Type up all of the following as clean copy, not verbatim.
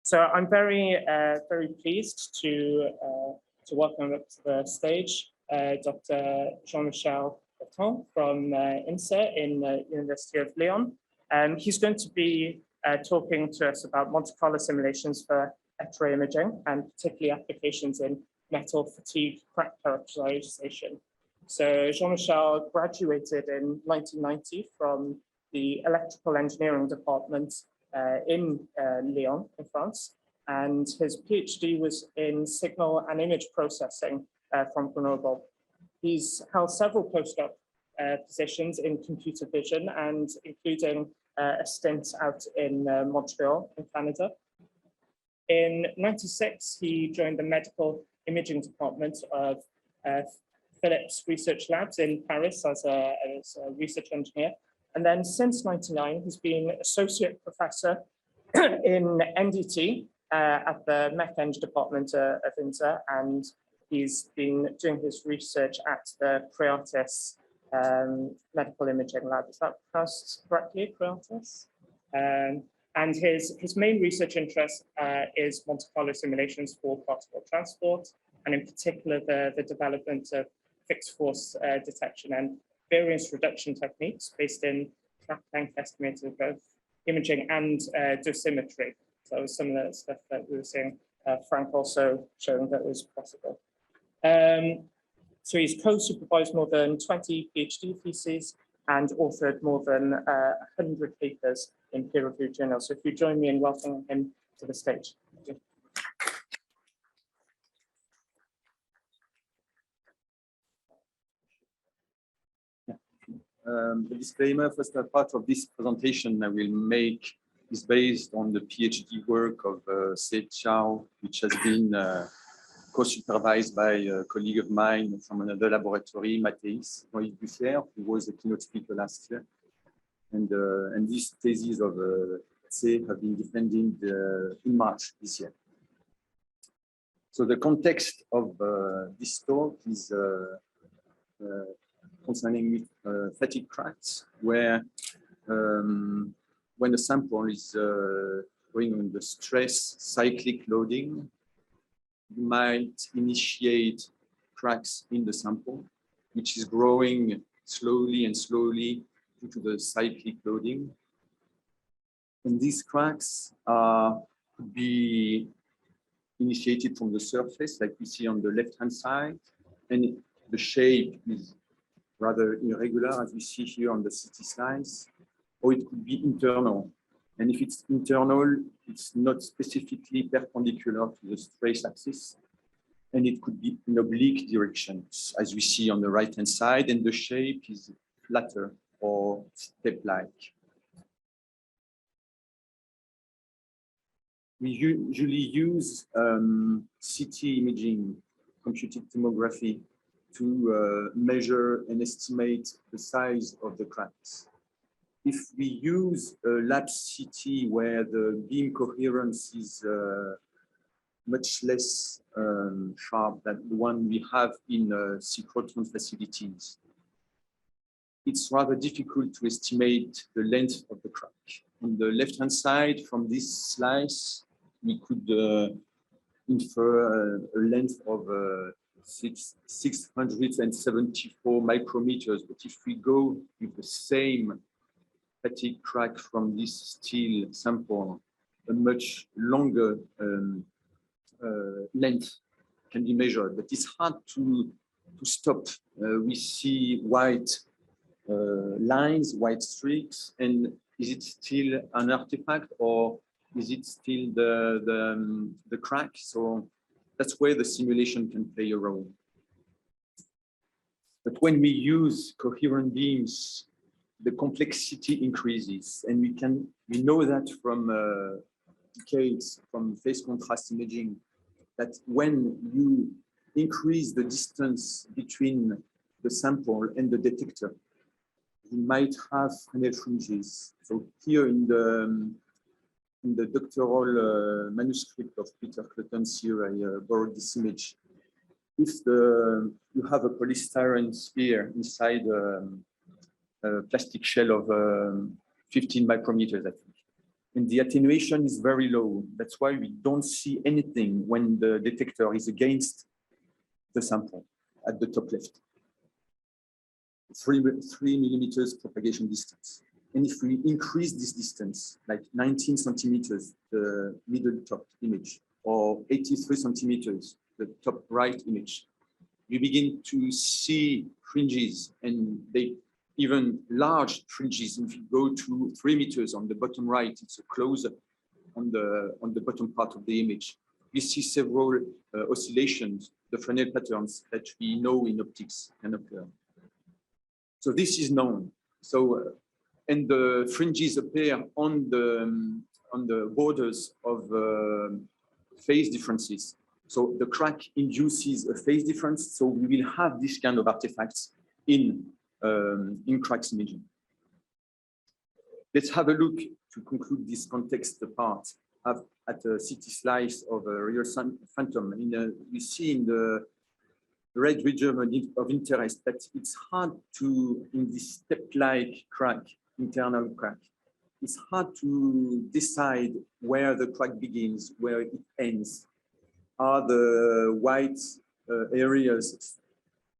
So I'm very pleased to welcome up to the stage Dr. Jean-Michel Létang from INSA in the University of Lyon. He's going to be talking to us about Monte Carlo simulations for X-ray imaging and particularly applications in metal fatigue crack characterization. So Jean-Michel graduated in 1990 from the electrical engineering department in Lyon, in France, and his PhD was in signal and image processing from Grenoble. He's held several postdoc positions in computer vision, and including a stint out in Montreal, in Canada. In '96, he joined the medical imaging department of Philips Research Labs in Paris as a research engineer. And then since '99, he's been associate professor in NDT at the Mech Eng department of INSA, and he's been doing his research at the CREATIS medical imaging lab. Is that pronounced correctly, CREATIS? And his main research interest is Monte Carlo simulations for particle transport, and in particular the development of fixed force detection and variance reduction techniques based in track length estimated of both imaging and dosimetry. So some of the stuff that we were seeing, Frank also showing that was possible. So he's co-supervised more than 20 PhD theses and authored more than 100 papers in peer-reviewed journals. So if you join me in welcoming him to the stage. Thank you. The disclaimer, first part of this presentation I will make is based on the PhD work of Létang, which has been co-supervised by a colleague of mine from another laboratory, Matthias, who was the keynote speaker last year. And these theses of have been defended in March this year. So the context of this talk is concerning fatigue cracks, where when the sample is going on the stress cyclic loading, you might initiate cracks in the sample, which is growing slowly and slowly due to the cyclic loading. And these cracks could be initiated from the surface, like we see on the left-hand side, and the shape is rather irregular, as we see here on the CT slides, or it could be internal. And if it's internal, it's not specifically perpendicular to the trace axis, and it could be in oblique directions, as we see on the right-hand side, and the shape is flatter or step-like. We usually use CT imaging, computed tomography, to measure and estimate the size of the cracks. If we use a lab CT where the beam coherence is much less sharp than the one we have in synchrotron facilities, it's rather difficult to estimate the length of the crack. On the left-hand side, from this slice, we could infer a length of 674 micrometers. But if we go with the same fatigue crack from this steel sample, a much longer length can be measured. But it's hard to stop. We see white lines, white streaks, and is it still an artifact or is it still the crack? So that's where the simulation can play a role. But when we use coherent beams, the complexity increases, and we know that from decades from phase contrast imaging, that when you increase the distance between the sample and the detector, you might have Fresnel fringes. So here in the doctoral manuscript of Peter Cloton's here, I borrowed this image. If you have a polystyrene sphere inside a plastic shell of 15 micrometers, I think, And the attenuation is very low. That's why we don't see anything when the detector is against the sample at the top left. 3 millimeters propagation distance. And if we increase this distance, like 19 centimeters, the middle top image, or 83 centimeters, the top right image, you begin to see fringes, and they even large fringes. If you go to 3 meters on the bottom right, it's a close on the bottom part of the image. We see several oscillations, the Fresnel patterns that we know in optics can occur. So this is known. So and the fringes appear on the borders of phase differences. So the crack induces a phase difference. So we will have this kind of artifacts in cracks imaging. Let's have a look to conclude this context part at a CT slice of a real phantom. We see in the red region of interest that it's hard to, in this step-like crack, internal crack, it's hard to decide where the crack begins, where it ends. Are the white areas,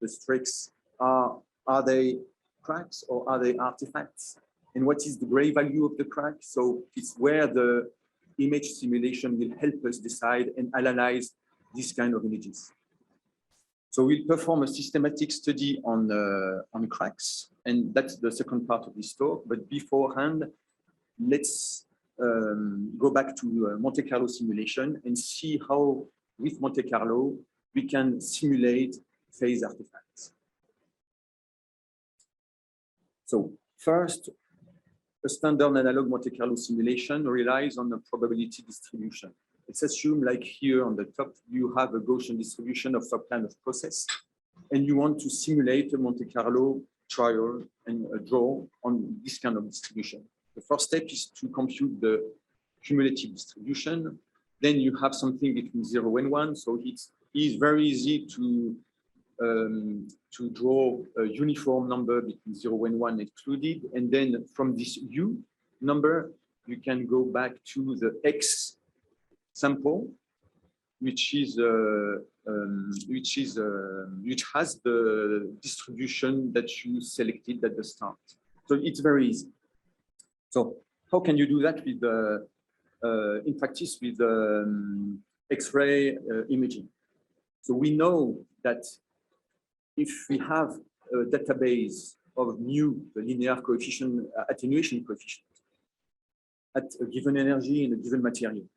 the streaks, are they cracks or are they artifacts? And what is the gray value of the crack? So it's where the image simulation will help us decide and analyze this kind of images. So we'll perform a systematic study on cracks, and that's the second part of this talk. But beforehand, let's go back to Monte Carlo simulation and see how, with Monte Carlo, we can simulate phase artifacts. So first, a standard analog Monte Carlo simulation relies on a probability distribution. Let's assume, like here on the top, you have a Gaussian distribution of some kind of process, and you want to simulate a Monte Carlo trial and draw on this kind of distribution. The first step is to compute the cumulative distribution. Then you have something between 0 and 1. So it is very easy to draw a uniform number between 0 and 1 excluded. And then from this U number, you can go back to the X sample, which has the distribution that you selected at the start. So it's very easy. So how can you do that with in practice with X-ray imaging? So we know that if we have a database of mu, the linear coefficient, attenuation coefficient, at a given energy in a given material,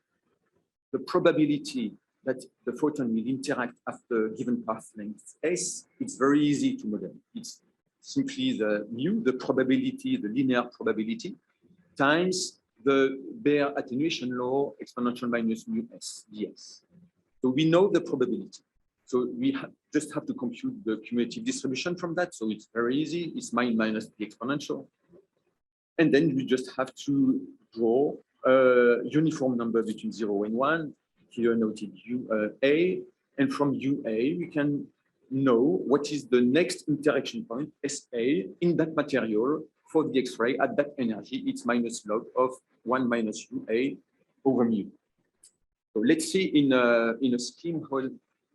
the probability that the photon will interact after a given path length S, it's very easy to model. It's simply the mu, the probability, the linear probability, times the bare attenuation law exponential minus mu S ds. So we know the probability. So we just have to compute the cumulative distribution from that. So it's very easy. It's minus the exponential. And then we just have to draw a uniform number between 0 and 1, here noted UA. And from UA, we can know what is the next interaction point, SA, in that material for the X-ray at that energy. It's minus log of 1 minus UA over mu. So let's see in a scheme how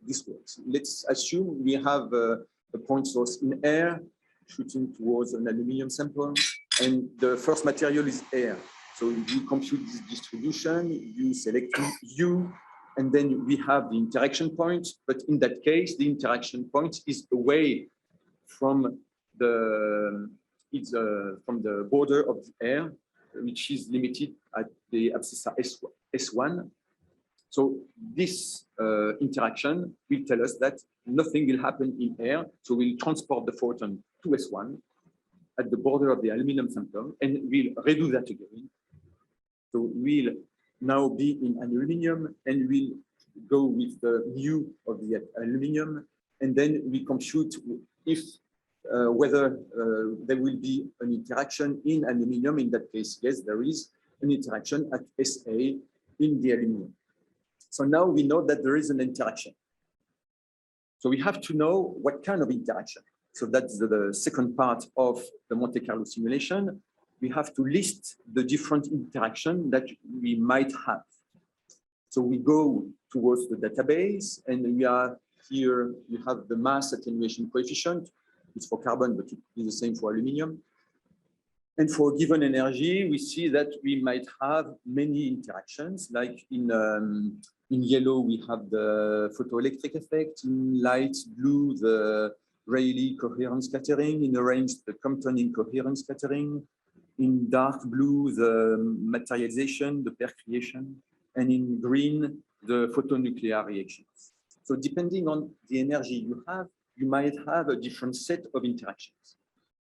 this works. Let's assume we have a point source in air shooting towards an aluminum sample, and the first material is air. So you compute this distribution, you select U, and then we have the interaction point. But in that case, the interaction point is away from the border of the air, which is limited at the abscissa S1. So this interaction will tell us that nothing will happen in air. So we'll transport the photon to S1 at the border of the aluminum sample, and we'll redo that again. So we'll now be in aluminum, and we'll go with the mu of the aluminum, and then we compute if whether there will be an interaction in aluminum. In that case, yes, there is an interaction at SA in the aluminum. So now we know that there is an interaction. So we have to know what kind of interaction. So that's the second part of the Monte Carlo simulation. we have to list the different interactions that we might have. So we go towards the database, and we are here, we have the mass attenuation coefficient. It's for carbon, but it is the same for aluminum. And for a given energy, we see that we might have many interactions, like in yellow, we have the photoelectric effect, in light blue, the Rayleigh coherence scattering, in orange, the Compton incoherence scattering, in dark blue, the materialization, the pair creation, and in green, the photonuclear reactions. So depending on the energy you have, you might have a different set of interactions.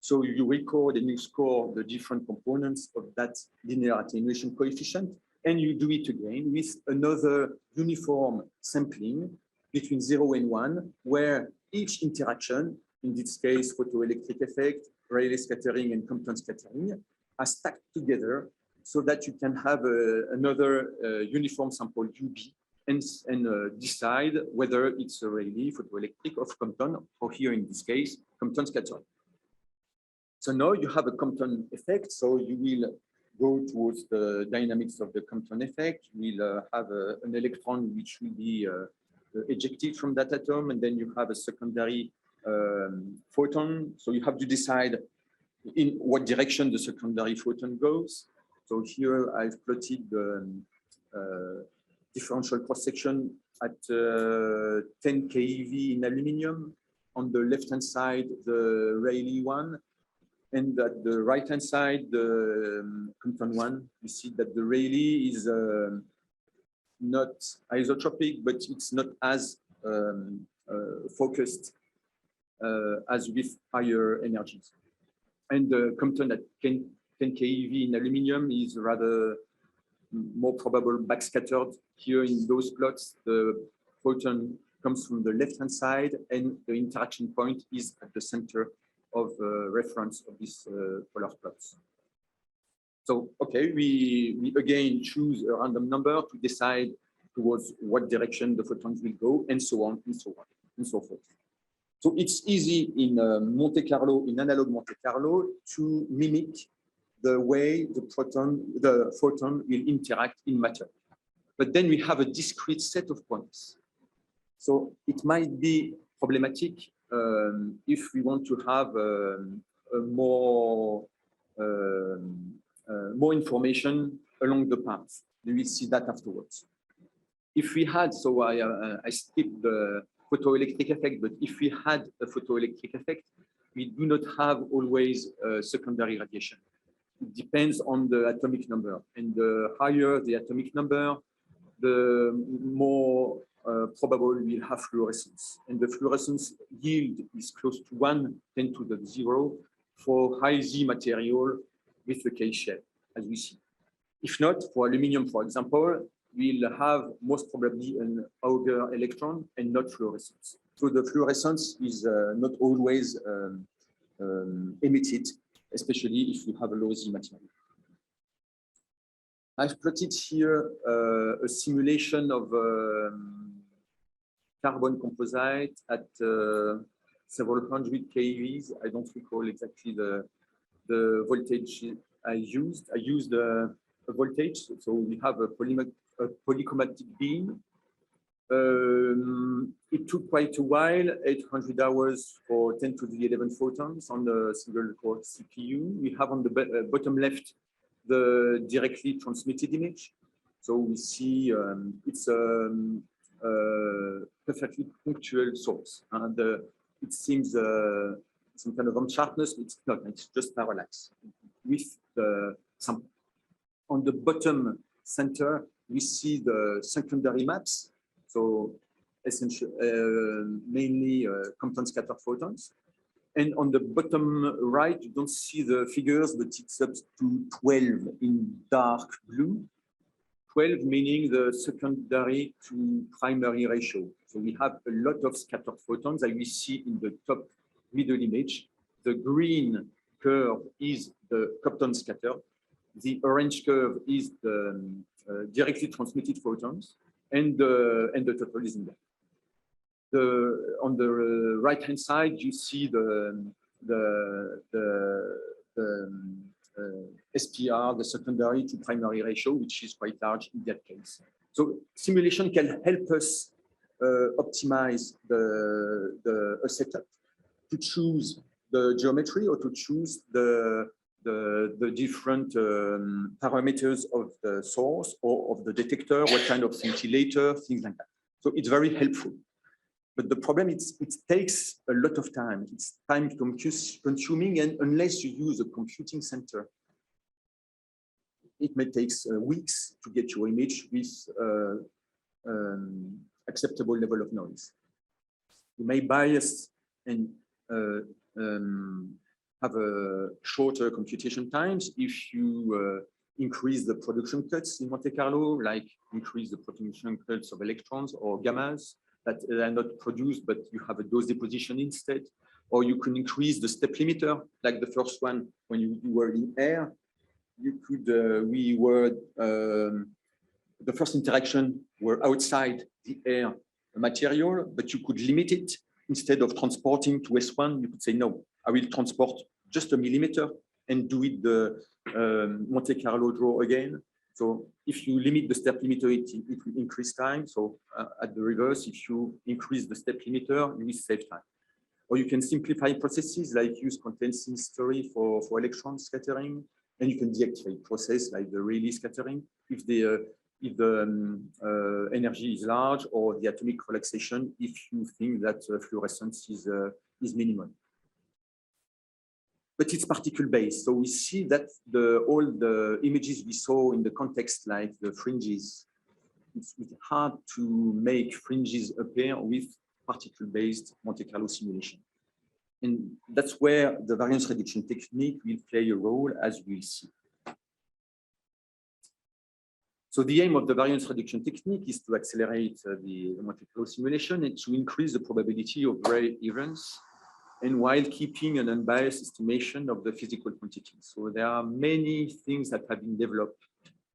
So you record and you score the different components of that linear attenuation coefficient, and you do it again with another uniform sampling between 0 and 1, where each interaction, in this case, photoelectric effect, Rayleigh scattering, and Compton scattering, are stacked together so that you can have another uniform sample UB and decide whether it's a Rayleigh, photoelectric, or Compton, or here in this case, Compton scattering. So now you have a Compton effect, so you will go towards the dynamics of the Compton effect. We'll have an electron which will be ejected from that atom, and then you have a secondary photon. So you have to decide in what direction the secondary photon goes. So here I've plotted the differential cross-section at 10 keV in aluminum. On the left-hand side, the Rayleigh one. And at the right-hand side, the Compton one, you see that the Rayleigh is not isotropic, but it's not as focused as with higher energies. And the Compton at 10 keV in aluminum is rather more probable backscattered. Here in those plots, the photon comes from the left-hand side, and the interaction point is at the center of reference of these polar plots. So, okay, we again choose a random number to decide towards what direction the photons will go, and so on, and so on, and so forth. So it's easy in Monte Carlo, in analog Monte Carlo, to mimic the way the photon will interact in matter. But then we have a discrete set of points. So it might be problematic if we want to have more information along the path. We will see that afterwards. If we had, so I skipped the photoelectric effect, but if we had a photoelectric effect, we do not have always secondary radiation. It depends on the atomic number, and the higher the atomic number, the more probable we'll have fluorescence. And the fluorescence yield is close to 1 10 to the 0 for high Z material with the K shell, as we see. If not, for aluminum, for example, we'll have most probably an Auger electron and not fluorescence. So the fluorescence is not always emitted, especially if you have a low Z material. I've plotted here a simulation of carbon composite at several hundred keVs. I don't recall exactly the voltage I used. I used a voltage, so we have a polychromatic beam. It took quite a while, 800 hours for 10 to the 11 photons on the single core CPU. We have on the bottom left the directly transmitted image. So we see it's a perfectly punctual source. And it seems some kind of unsharpness, but it's not, it's just parallax with the sample. On the bottom center, we see the secondary maps. So essentially, mainly Compton scatter photons. And on the bottom right, you don't see the figures, but it's up to 12 in dark blue. 12 meaning the secondary to primary ratio. So we have a lot of scattered photons that we see in the top middle image. The green curve is the Compton scatter. The orange curve is the directly transmitted photons, and the total is in there. On the right-hand side, you see the SPR, the secondary to primary ratio, which is quite large in that case. So simulation can help us optimize a setup to choose the geometry or to choose the different parameters of the source or of the detector, what kind of scintillator, things like that. So it's very helpful. But the problem is it takes a lot of time. It's time consuming, and unless you use a computing center, it may take weeks to get your image with acceptable level of noise. You may bias and have a shorter computation times if you increase the production cuts in Monte Carlo, like increase the production cuts of electrons or gammas that are not produced, but you have a dose deposition instead. Or you can increase the step limiter, like the first one when you were in air. You could, the first interaction were outside the air material, but you could limit it. Instead of transporting to S1, you could say, no, I will transport just a millimeter and do it the Monte Carlo draw again. So if you limit the step limiter, it will increase time. So at the reverse, if you increase the step limiter, you will save time. Or you can simplify processes like use condensing history for electron scattering, and you can deactivate process like the Rayleigh scattering if the energy is large, or the atomic relaxation if you think that fluorescence is minimum. But it's particle based, so we see that all the images we saw in the context, like the fringes, it's hard to make fringes appear with particle based Monte Carlo simulation. And that's where the variance reduction technique will play a role, as we'll see. So the aim of the variance reduction technique is to accelerate the Monte Carlo simulation and to increase the probability of rare events, and while keeping an unbiased estimation of the physical quantity. So there are many things that have been developed.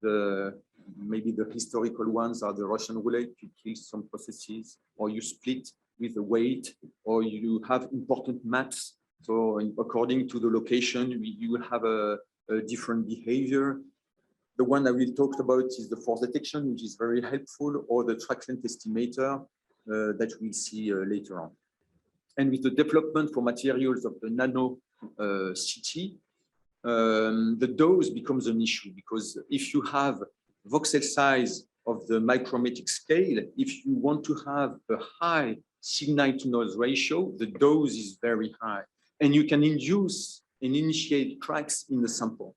Maybe the historical ones are the Russian roulette, you kill some processes, or you split with the weight, or you have important maps. So according to the location, you will have a different behavior. The one that we talked about is the force detection, which is very helpful, or the track length estimator that we'll see later on. And with the development for materials of the nano CT, the dose becomes an issue, because if you have voxel size of the micrometric scale, if you want to have a high signal to noise ratio, the dose is very high, and you can induce and initiate cracks in the sample.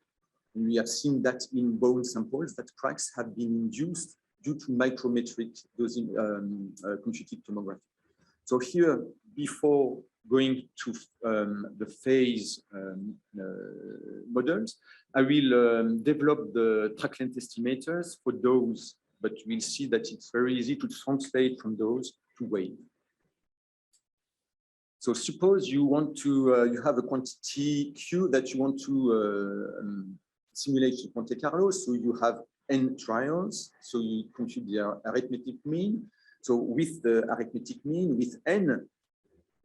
And we have seen that in bone samples, that cracks have been induced due to micrometric dosing computed tomography. So here, before going to the phase models, I will develop the track length estimators for those, but we'll see that it's very easy to translate from those to wave. So suppose you want to, you have a quantity Q that you want to simulate Monte Carlo. So you have n trials. So you compute the arithmetic mean. So with the arithmetic mean, with n,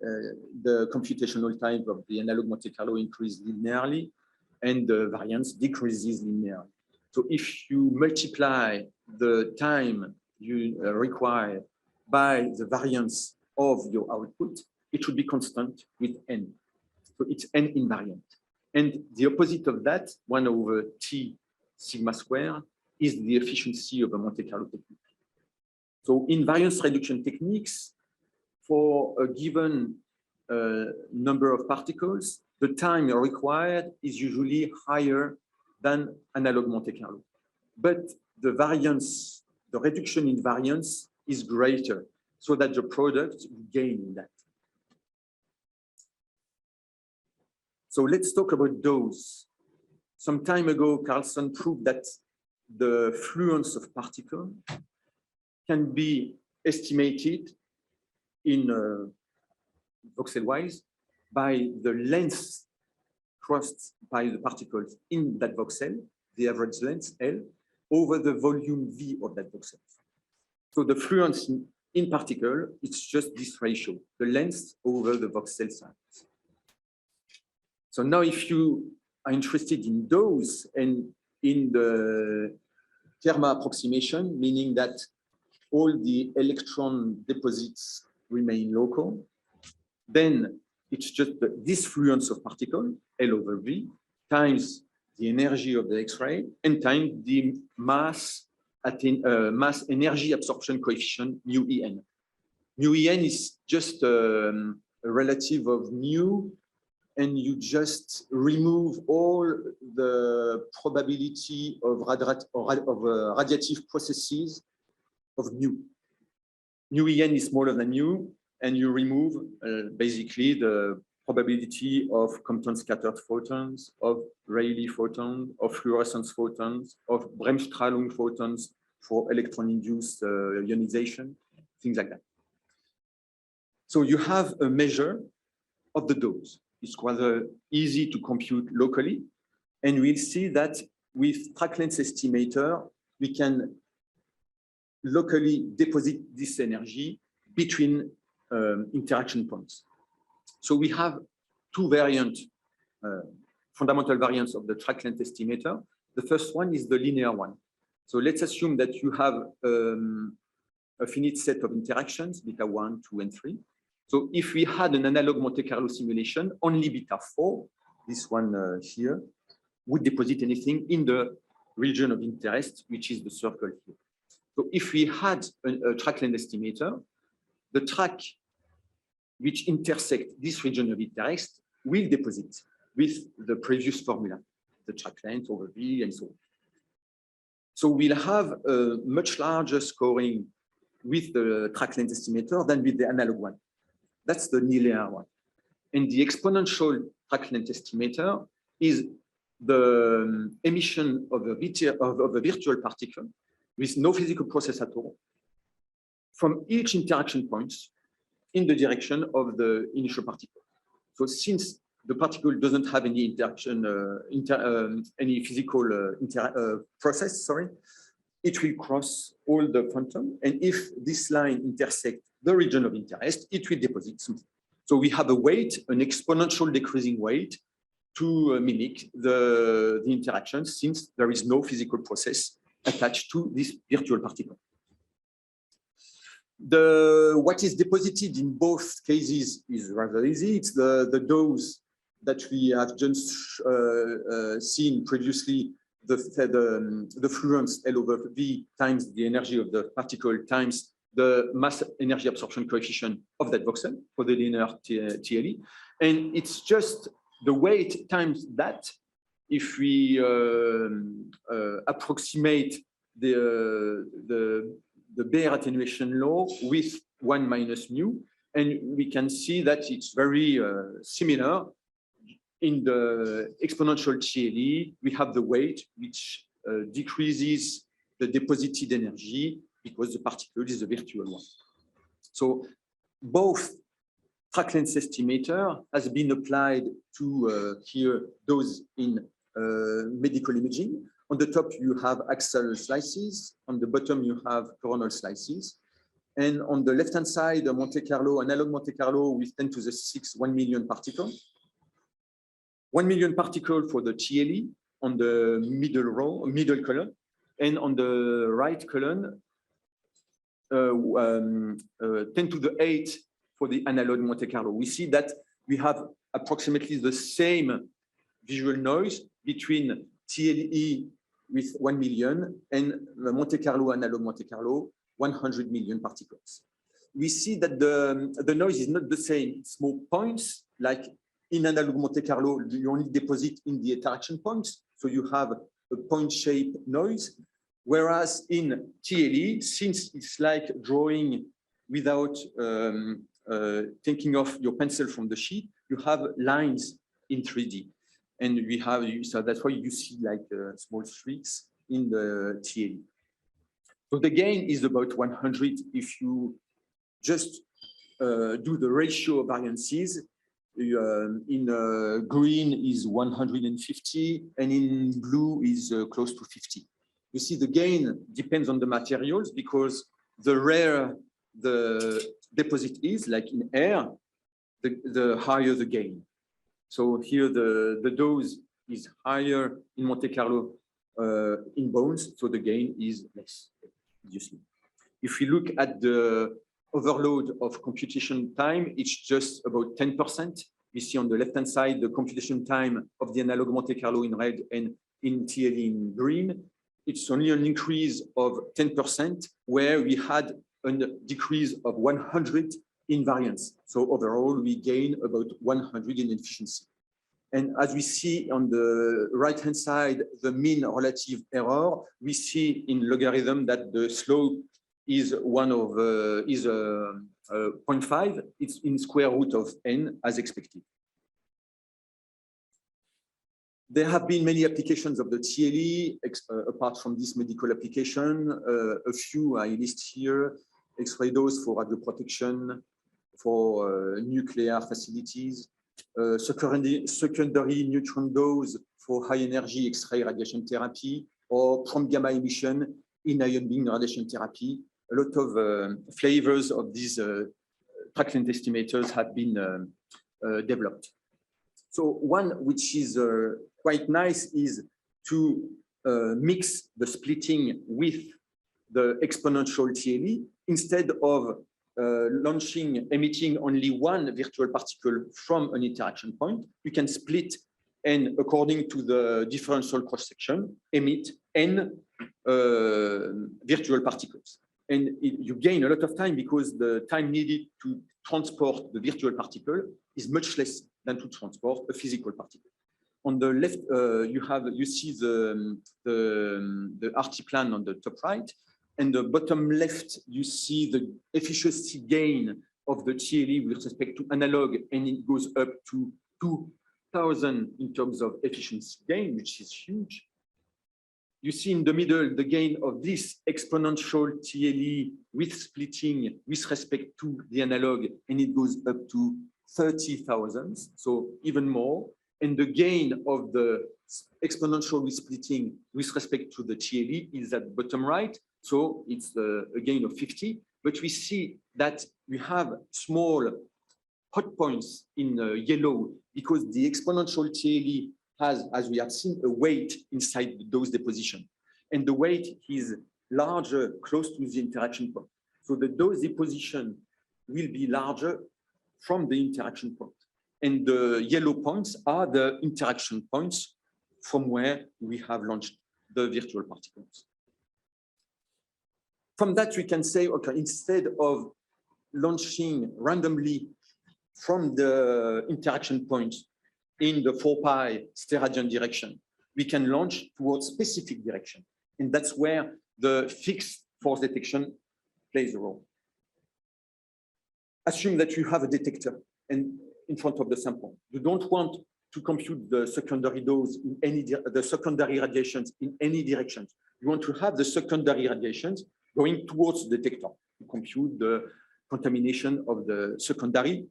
the computational time of the analog Monte Carlo increases linearly, and the variance decreases linearly. So if you multiply the time you require by the variance of your output, it should be constant with n. So it's n invariant. And the opposite of that, 1 over t sigma square, is the efficiency of a Monte Carlo technique. So in variance reduction techniques, for a given number of particles, the time required is usually higher than analog Monte Carlo. But the variance, the reduction in variance is greater, so that the product will gain in that. So let's talk about dose. Some time ago, Carlson proved that the fluence of particle can be estimated in voxel-wise by the length crossed by the particles in that voxel, the average length L, over the volume V of that voxel. So the fluence in particle, it's just this ratio, the length over the voxel size. So now if you are interested in dose and in the thermal approximation, meaning that all the electron deposits remain local, then it's just the disfluence of particle, L over V, times the energy of the X-ray, and times the mass energy absorption coefficient, mu En. Mu En is just a relative of mu, and you just remove all the probability of radiative processes of mu. Mu En is smaller than mu, and you remove basically the probability of Compton scattered photons, of Rayleigh photons, of fluorescence photons, of Bremsstrahlung photons for electron-induced ionization, things like that. So you have a measure of the dose. It's rather easy to compute locally, and we'll see that with track length estimator, we can locally deposit this energy between interaction points. So we have two fundamental variants of the track length estimator. The first one is the linear one. So let's assume that you have a finite set of interactions, beta 1, 2, and 3. So if we had an analog Monte Carlo simulation, only beta 4, this one here, would deposit anything in the region of interest, which is the circle here. So if we had a track length estimator, the track which intersect this region of interest will deposit with the previous formula, the track length over V and so on. So we'll have a much larger scoring with the track length estimator than with the analog one. That's the linear one. And the exponential track length estimator is the emission of a virtual particle with no physical process at all from each interaction point in the direction of the initial particle. So since the particle doesn't have any interaction, any physical process, sorry, it will cross all the phantom. And if this line intersects the region of interest, it will deposit something. So we have a weight, an exponential decreasing weight to mimic the interaction, since there is no physical process attached to this virtual particle. What is deposited in both cases is rather easy. It's the dose that we have just seen previously, the fluence L over V times the energy of the particle times the mass energy absorption coefficient of that voxel for the linear TLE. And it's just the weight times that if we approximate the Bayer attenuation law with 1 minus mu, and we can see that it's very similar. In the exponential TLE, we have the weight which decreases the deposited energy because the particle is the virtual one. So both track length estimator has been applied to here those in medical imaging. On the top, you have axial slices. On the bottom, you have coronal slices. And on the left-hand side, the Monte Carlo, analog Monte Carlo with 10 to the 6, 1 million particles. 1 million particles for the TLE on the middle column. And on the right column, 10 to the 8 for the analog Monte Carlo. We see that we have approximately the same visual noise between TLE with 1 million and the Monte Carlo analog Monte Carlo, 100 million particles. We see that the noise is not the same. It's more points, like in analog Monte Carlo, you only deposit in the interaction points, so you have a point-shaped noise. Whereas in TLE, since it's like drawing without taking off your pencil from the sheet, you have lines in 3D. And we have, so that's why you see like small streaks in the TLE. So the gain is about 100 if you just do the ratio of variances. In green is 150, and in blue is close to 50. You see the gain depends on the materials, because the rarer the deposit is, like in air, the higher the gain. So here the dose is higher in Monte Carlo in bones, so the gain is less, obviously. If we look at the overload of computation time, it's just about 10%. You see on the left-hand side, the computation time of the analog Monte Carlo in red and in TLE in green. It's only an increase of 10%, where we had a decrease of 100 in variance. So overall, we gain about 100 in efficiency. And as we see on the right-hand side, the mean relative error, we see in logarithm that the slope is 0.5. It's in square root of n as expected. There have been many applications of the TLE, apart from this medical application. A few I list here: X-ray dose for radio protection, for nuclear facilities, secondary neutron dose for high energy X-ray radiation therapy, or prompt gamma emission in ion beam radiation therapy. A lot of flavors of these track length estimators have been developed. So one which is quite nice is to mix the splitting with the exponential TLE. Instead of emitting only one virtual particle from an interaction point, you can split and, according to the differential cross-section, emit n virtual particles. And you gain a lot of time because the time needed to transport the virtual particle is much less than to transport a physical particle. On the left, you see the RT plan on the top right, and the bottom left, you see the efficiency gain of the TLE with respect to analog, and it goes up to 2,000 in terms of efficiency gain, which is huge. You see in the middle the gain of this exponential TLE with splitting with respect to the analog, and it goes up to 30,000, so even more. And the gain of the exponential with splitting with respect to the TLE is at bottom right, so it's a gain of 50. But we see that we have small hot points in yellow because the exponential TLE has, as we have seen, a weight inside the dose deposition. And the weight is larger close to the interaction point. So the dose deposition will be larger from the interaction point. And the yellow points are the interaction points from where we have launched the virtual particles. From that, we can say, okay, instead of launching randomly from the interaction point in the 4-pi steradian direction, we can launch towards specific direction. And that's where the fixed force detection plays a role. Assume that you have a detector and in front of the sample. You don't want to compute the secondary dose in the secondary radiations in any direction. You want to have the secondary radiations going towards the detector to compute the contamination of the secondary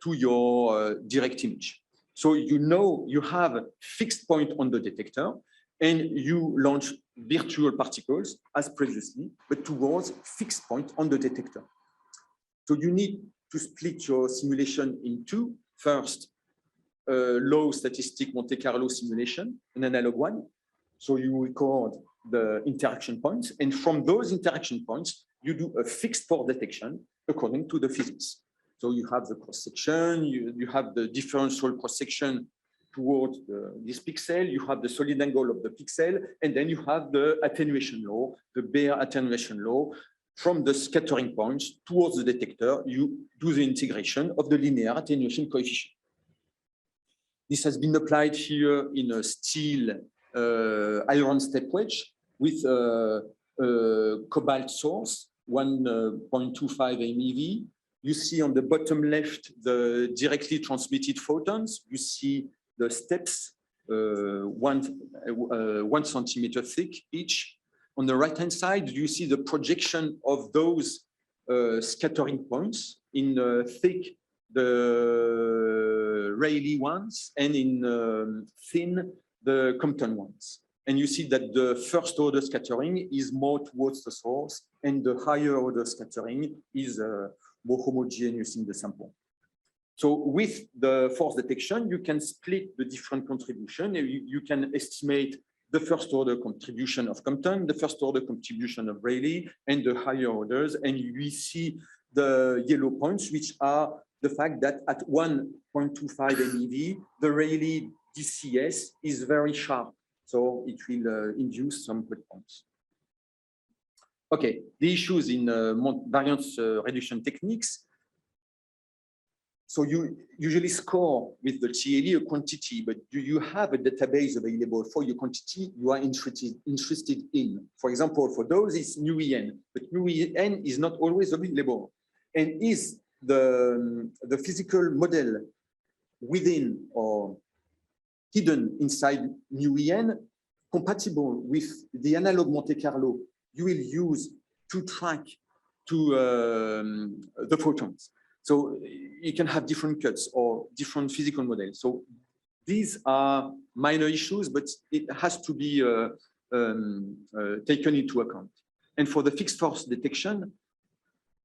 to your direct image. So you know you have a fixed point on the detector, and you launch virtual particles as previously, but towards fixed point on the detector. So you need to split your simulation in two. First, low statistic Monte Carlo simulation, an analog one. So you record the interaction points, and from those interaction points, you do a fixed force detection according to the physics. So you have the cross-section, you have the differential cross-section towards this pixel, you have the solid angle of the pixel, and then you have the attenuation law, the Bayer attenuation law. From the scattering points towards the detector, you do the integration of the linear attenuation coefficient. This has been applied here in a steel iron step wedge with a cobalt source, 1.25 MeV. You see on the bottom left the directly transmitted photons. You see the steps, 1 centimeter thick each. On the right-hand side, you see the projection of those scattering points in thick, the Rayleigh ones, and in thin, the Compton ones. And you see that the first order scattering is more towards the source, and the higher order scattering is more homogeneous in the sample. So with the force detection, you can split the different contribution. You can estimate the first order contribution of Compton, the first order contribution of Rayleigh, and the higher orders. And we see the yellow points, which are the fact that at 1.25 MeV, the Rayleigh DCS is very sharp. So it will induce some good points. Okay, the issues in variance reduction techniques. So you usually score with the TLE a quantity, but do you have a database available for your quantity you are interested in? For example, for those, it's nu En, but nu En is not always available. And is the physical model within or hidden inside nu En compatible with the analog Monte Carlo you will use to track to the photons? So you can have different cuts or different physical models. So these are minor issues, but it has to be taken into account. And for the fixed force detection,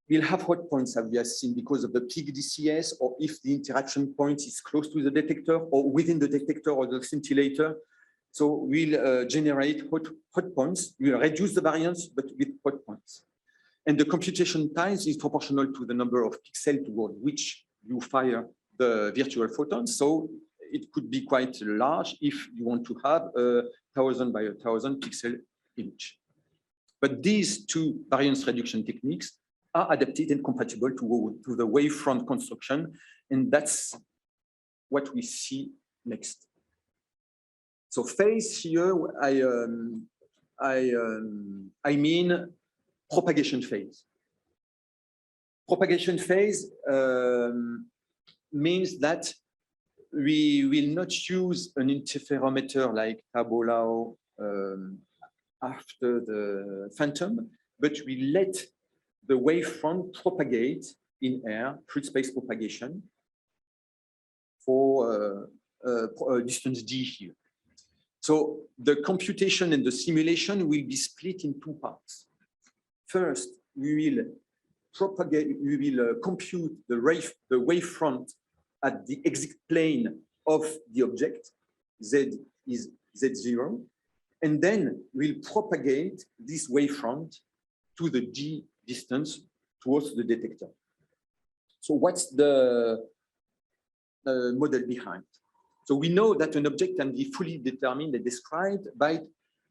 we'll have hot points, as we have seen, because of the peak DCS, or if the interaction point is close to the detector or within the detector or the scintillator. So we'll generate hot points. We'll reduce the variance, but with hot points. And the computation times is proportional to the number of pixels toward which you fire the virtual photons. So it could be quite large if you want to have a 1,000 by 1,000 pixel image. But these two variance reduction techniques are adapted and compatible to the wavefront construction. And that's what we see next. So phase here, I mean propagation phase. Propagation phase means that we will not use an interferometer like Tabolao after the phantom, but we let the wavefront propagate in air, free space propagation, for distance d here. So the computation and the simulation will be split in two parts. First, we will compute the wavefront at the exit plane of the object. Z is Z0. And then we'll propagate this wavefront to the d distance towards the detector. So what's the model behind? So we know that an object can be fully determined and described by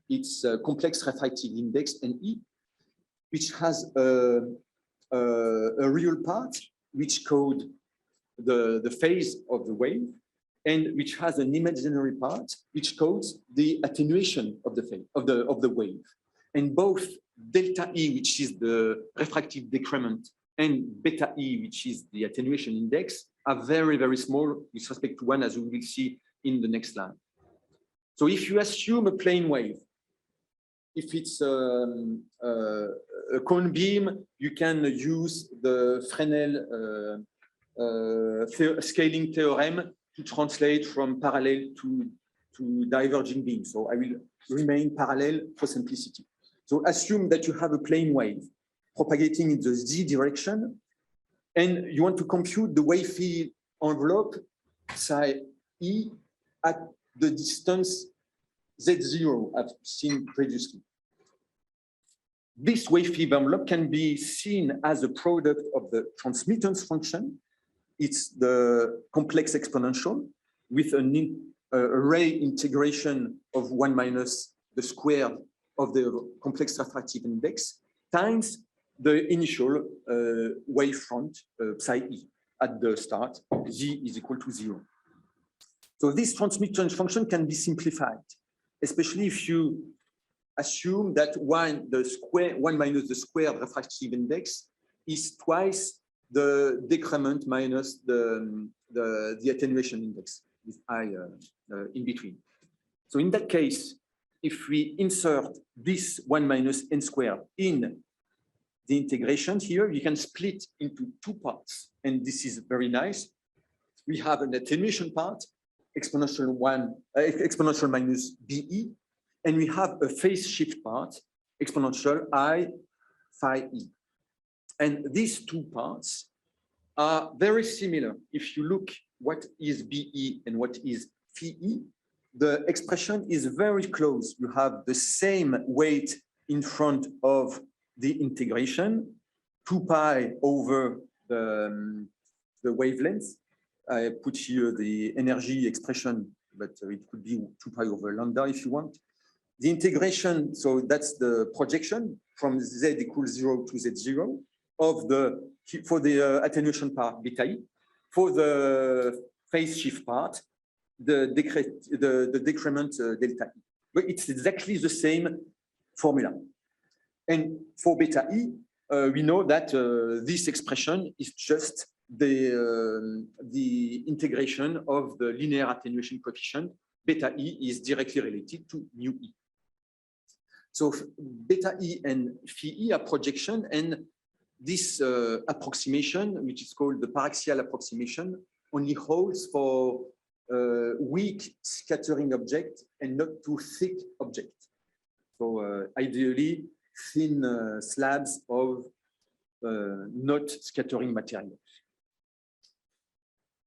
its complex refractive index, NE, which has a real part which code the phase of the wave, and which has an imaginary part which codes the attenuation of the phase of the wave. And both delta E, which is the refractive decrement, and beta E, which is the attenuation index, are very, very small with respect to one, as we will see in the next slide. So if you assume a plane wave, if it's a cone beam, you can use the Fresnel scaling theorem to translate from parallel to diverging beam. So I will remain parallel for simplicity. So assume that you have a plane wave propagating in the z direction, and you want to compute the wave field envelope psi e at the distance z0 I've seen previously. This wave field envelope can be seen as a product of the transmittance function. It's the complex exponential with an array integration of 1 minus the square of the complex refractive index times the initial wavefront psi e at the start, z is equal to 0. So this transmittance function can be simplified, especially if you assume that 1 minus the squared refractive index is twice the decrement minus the attenuation index with I in between. So in that case, if we insert this 1 minus n squared in the integration here, you can split into two parts. And this is very nice. We have an attenuation part, exponential minus BE, and we have a phase shift part, exponential I phi E. And these two parts are very similar. If you look what is BE and what is PE, the expression is very close. You have the same weight in front of the integration, 2 pi over the wavelength. I put here the energy expression, but it could be 2 pi over lambda if you want. The integration, so that's the projection from Z equals 0 to Z0 of for the attenuation part beta E. For the phase shift part, the decrement delta E. But it's exactly the same formula. And for beta E, we know that this expression is just the integration of the linear attenuation coefficient. Beta E is directly related to mu E. So beta E and phi E are projection, and this approximation, which is called the paraxial approximation, only holds for weak scattering object and not too thick object. So ideally, thin slabs of not scattering materials.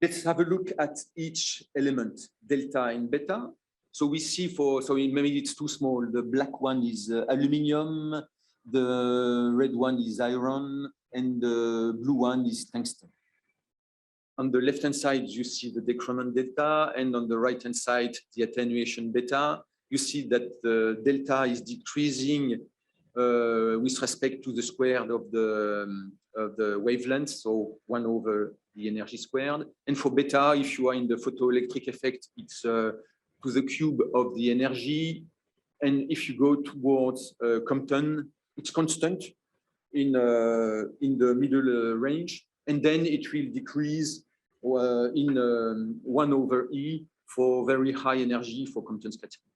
Let's have a look at each element, delta and beta. So we see maybe it's too small. The black one is aluminum, the red one is iron, and the blue one is tungsten. On the left-hand side, you see the decrement delta, and on the right-hand side, the attenuation beta. You see that the delta is decreasing with respect to the squared of the wavelength, so 1 over the energy squared. And for beta, if you are in the photoelectric effect, it's to the cube of the energy. And if you go towards Compton, it's constant in the middle range. And then it will decrease in 1 over E for very high energy for Compton scattering.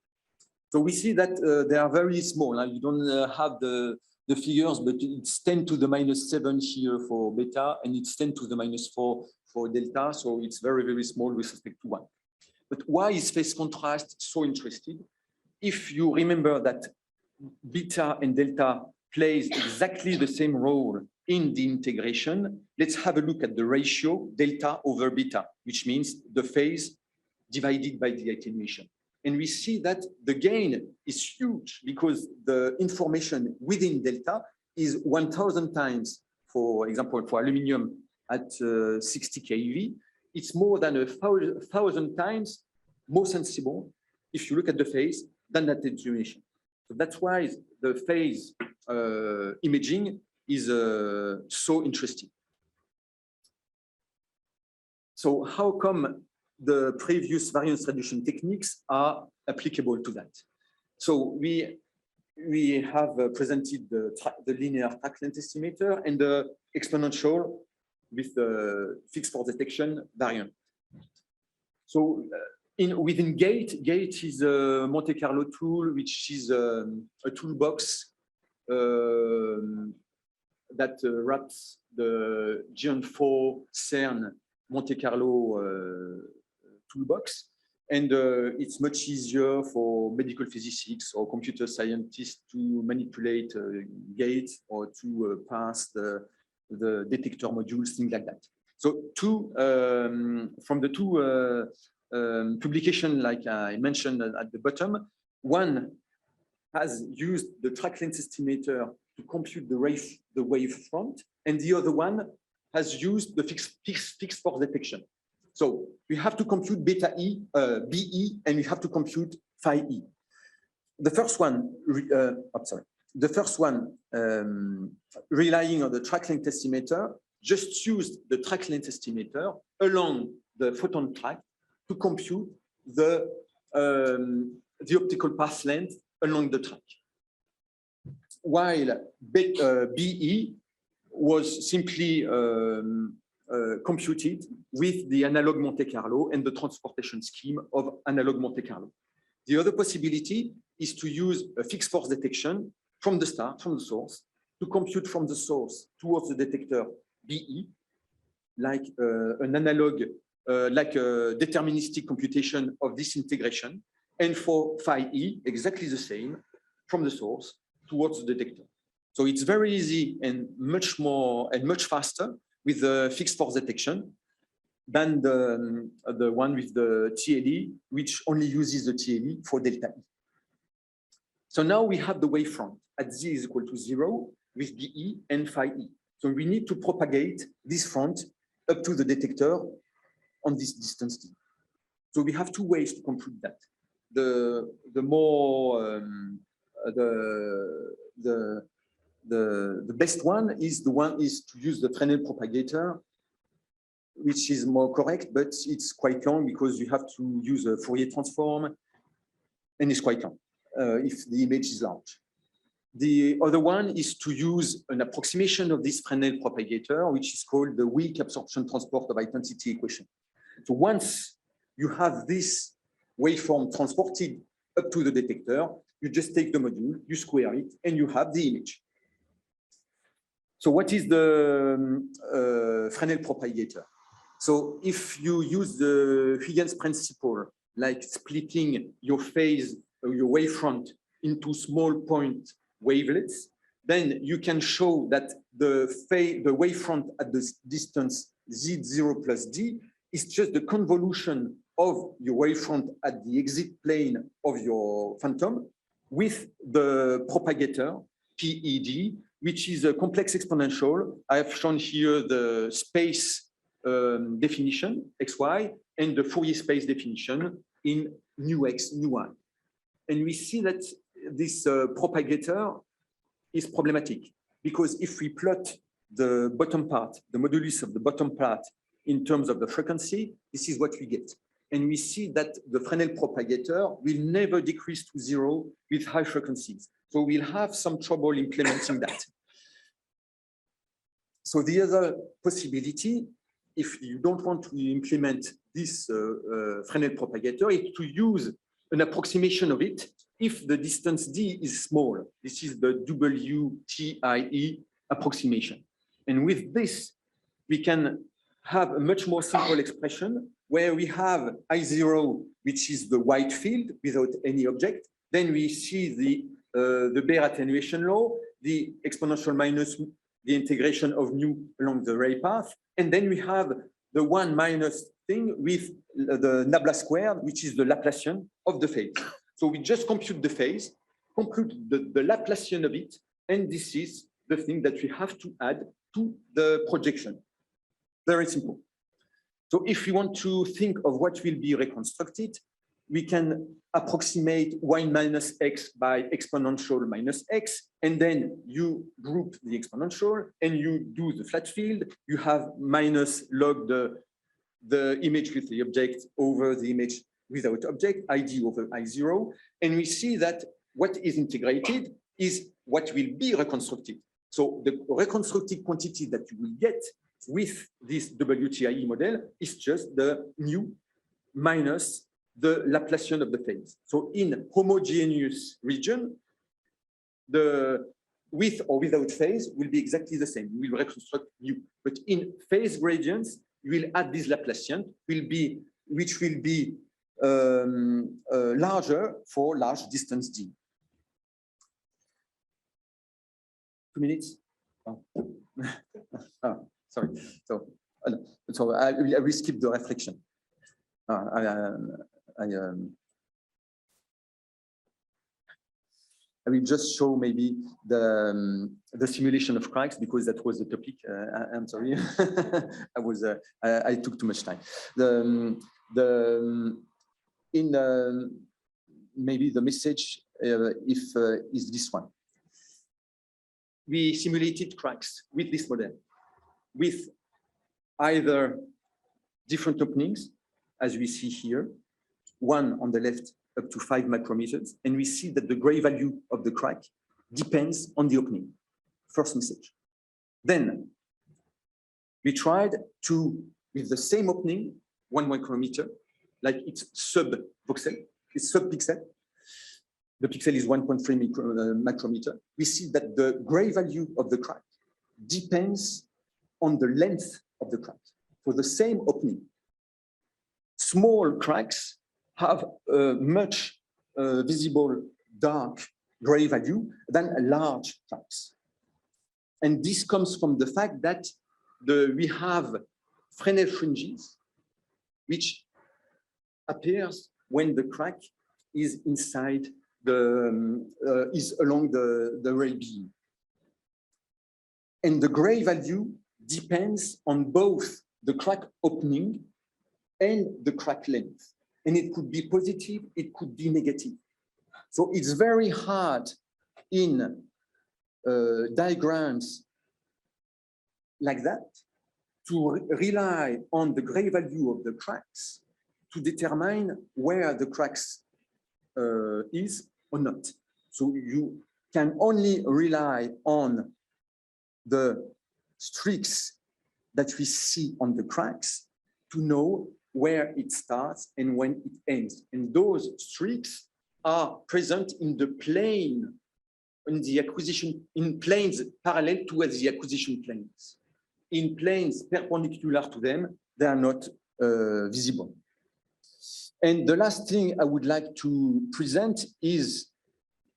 So we see that they are very small. You don't have the figures, but it's 10 to the minus 7 here for beta, and it's 10 to the minus 4 for delta. So it's very, very small with respect to 1. But why is phase contrast so interesting? If you remember that beta and delta plays exactly the same role in the integration, let's have a look at the ratio delta over beta, which means the phase divided by the attenuation. And we see that the gain is huge because the information within delta is 1,000 times, for example, for aluminum at 60 keV. It's more than 1,000 times more sensible if you look at the phase than attenuation. So that's why the phase imaging is so interesting. So how come the previous variance reduction techniques are applicable to that? So we have presented the linear track length estimator and the exponential with the fixed force detection variant. So within GATE is a Monte Carlo tool, which is a toolbox that wraps the Gen4 CERN Monte Carlo toolbox. And it's much easier for medical physicists or computer scientists to manipulate gates or to pass the detector modules, things like that. So from the two publications, like I mentioned at the bottom, one has used the track length estimator to compute the wave front, and the other one has used the fixed force detection. So we have to compute beta E, BE, and we have to compute phi E. The first one, relying on the track length estimator, just used the track length estimator along the photon track to compute the optical path length along the track. While BE was simply computed with the analog Monte Carlo and the transportation scheme of analog Monte Carlo. The other possibility is to use a fixed force detection from the start, from the source, to compute from the source towards the detector BE, like an analog, like a deterministic computation of this integration, and for phi E, exactly the same, from the source towards the detector. So it's very easy and much more and much faster with the fixed force detection than the one with the TLE, which only uses the TLE for delta E. So now we have the wavefront at Z is equal to 0 with DE and phi E. So we need to propagate this front up to the detector on this distance D. So we have two ways to compute that. The best one is to use the Fresnel propagator, which is more correct, but it's quite long because you have to use a Fourier transform, and it's quite long if the image is large. The other one is to use an approximation of this Fresnel propagator, which is called the weak absorption transport of intensity equation. So once you have this waveform transported up to the detector, you just take the module, you square it, and you have the image. So what is the Fresnel propagator? So if you use the Huygens principle, like splitting your phase, your wavefront into small point wavelets, then you can show that the wavefront at the distance Z0 plus D is just the convolution of your wavefront at the exit plane of your phantom with the propagator PED, which is a complex exponential. I have shown here the space definition, xy, and the Fourier space definition in nu x, nu y. And we see that this propagator is problematic because if we plot the bottom part, the modulus of the bottom part in terms of the frequency, this is what we get. And we see that the Fresnel propagator will never decrease to 0 with high frequencies. So we'll have some trouble implementing that. So the other possibility, if you don't want to implement this Fresnel propagator, is to use an approximation of it if the distance D is small. This is the WTIE approximation. And with this, we can have a much more simple expression where we have I0, which is the white field without any object. Then we see the Bayer attenuation law, the exponential minus the integration of nu along the ray path. And then we have the 1 minus thing with the nabla squared, which is the Laplacian of the phase. So we just compute the phase, compute the Laplacian of it, and this is the thing that we have to add to the projection. Very simple. So if we want to think of what will be reconstructed, we can approximate y minus x by exponential minus x, and then you group the exponential and you do the flat field. You have minus log the image with the object over the image without object, ID over I0. And we see that what is integrated is what will be reconstructed. So the reconstructed quantity that you will get with this WTIE model is just the nu minus the Laplacian of the phase. So in homogeneous region, the with or without phase will be exactly the same. We will reconstruct nu. But in phase gradients, you will add this Laplacian, which will be larger for large distance d. 2 minutes? Oh. Oh, sorry. So I will skip the reflection. I will just show maybe the simulation of cracks because that was the topic. I'm sorry, I took too much time. Maybe the message is this one. We simulated cracks with this model, with either different openings, as we see here, one on the left up to 5 micrometers, and we see that the gray value of the crack depends on the opening. First message. Then we tried to, with the same opening, 1 micrometer, like it's sub-voxel, it's sub-pixel. The pixel is 1.3 micrometer. We see that the gray value of the crack depends on the length of the crack. For the same opening, small cracks have a much visible dark gray value than large cracks. And this comes from the fact that we have Fresnel fringes, which appears when the crack is inside is along the rail beam. And the gray value depends on both the crack opening and the crack length. And it could be positive, it could be negative. So it's very hard in diagrams like that to rely on the gray value of the cracks to determine where the cracks is or not. So you can only rely on the streaks that we see on the cracks to know where it starts and when it ends. And those streaks are present in the plane, in the acquisition, in planes parallel to the acquisition planes. In planes perpendicular to them, they are not visible. And the last thing I would like to present is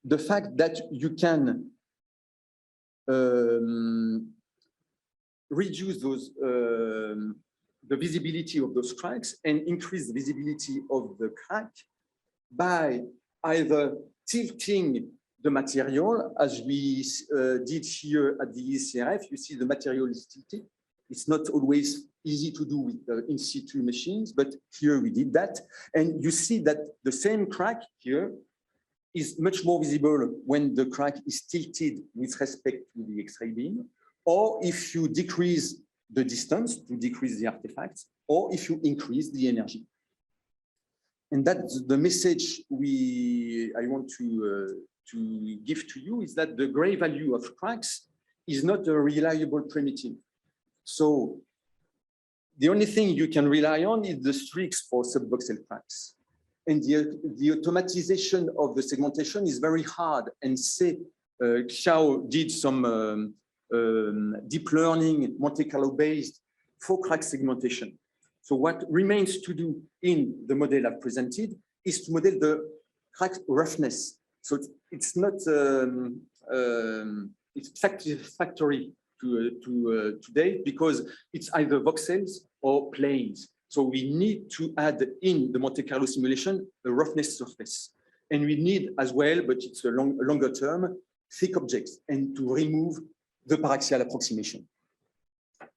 the fact that you can reduce those the visibility of those cracks and increase the visibility of the crack by either tilting the material, as we did here at the ECRF. You see the material is tilted. It's not always easy to do with in situ machines, but here we did that. And you see that the same crack here is much more visible when the crack is tilted with respect to the X-ray beam, or if you decrease the distance to decrease the artifacts, or if you increase the energy. And that's the message I want to give to you, is that the gray value of cracks is not a reliable primitive. So the only thing you can rely on is the streaks for subvoxel cracks. And the automatization of the segmentation is very hard. And Xiao did some deep learning, Monte Carlo based for crack segmentation. So what remains to do in the model I've presented is to model the crack roughness. So it's not, it's factory today because it's either voxels or planes. So we need to add in the Monte Carlo simulation a roughness surface. And we need as well, but it's a longer term, thick objects and to remove the paraxial approximation.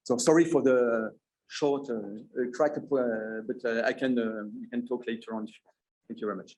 So sorry for the short crack, but we can talk later on. Thank you very much.